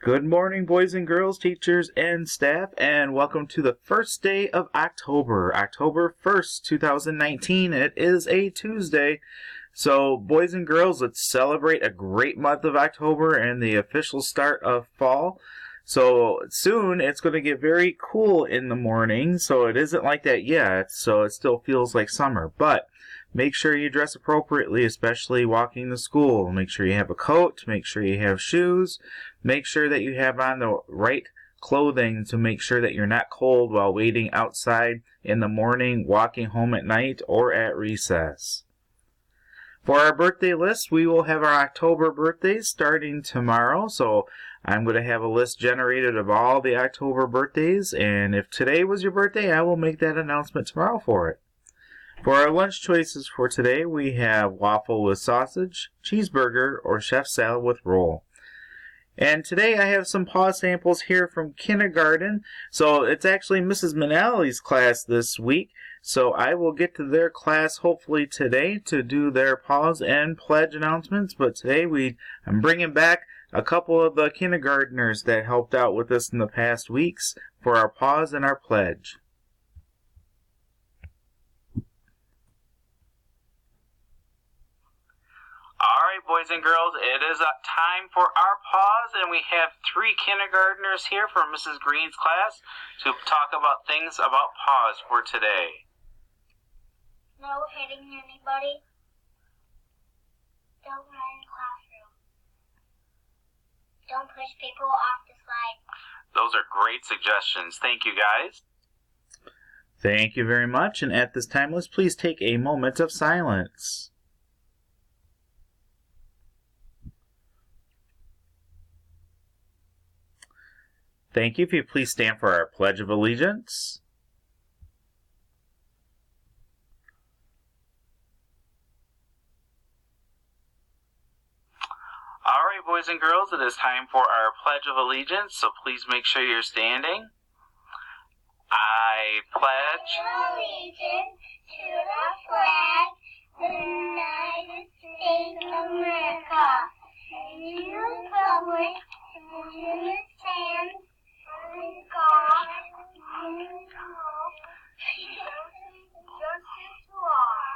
Good morning, boys and girls, teachers, and staff, and welcome to the first day of October, October 1st, 2019. It is a Tuesday. So, boys and girls, let's celebrate a great month of October and the official start of fall. So, soon it's going to get very cool in the morning, so it isn't like that yet, so it still feels like summer. But make sure you dress appropriately, especially walking to school. Make sure you have a coat, make sure you have shoes, make sure that you have on the right clothing to make sure that you're not cold while waiting outside in the morning, walking home at night, or at recess. For our birthday list, we will have our October birthdays starting tomorrow. So I'm going to have a list generated of all the October birthdays. And if today was your birthday, I will make that announcement tomorrow for it. For our lunch choices for today, we have waffle with sausage, cheeseburger, or chef salad with roll. And today I have some paw samples here from kindergarten. So it's actually Mrs. Manali's class this week. So I will get to their class hopefully today to do their pause and pledge announcements. But today I'm bringing back a couple of the kindergartners that helped out with us in the past weeks for our pause and our pledge. Alright, boys and girls, it is time for our pause, and we have 3 kindergartners here from Mrs. Green's class to talk about things about pause for today. No hitting anybody. Don't run in the classroom. Don't push people off the slide. Those are great suggestions. Thank you, guys. Thank you very much, and at this time, let's please take a moment of silence. Thank you. If you please stand for our Pledge of Allegiance. Alright, boys and girls, it is time for our Pledge of Allegiance, so please make sure you're standing. I pledge allegiance to the flag of the United States of America and to the republic for which it stands, one God, indivisible, justice to all.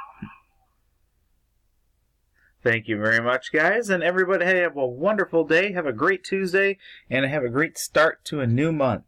Thank you very much, guys, and everybody have a wonderful day. Have a great Tuesday, and have a great start to a new month.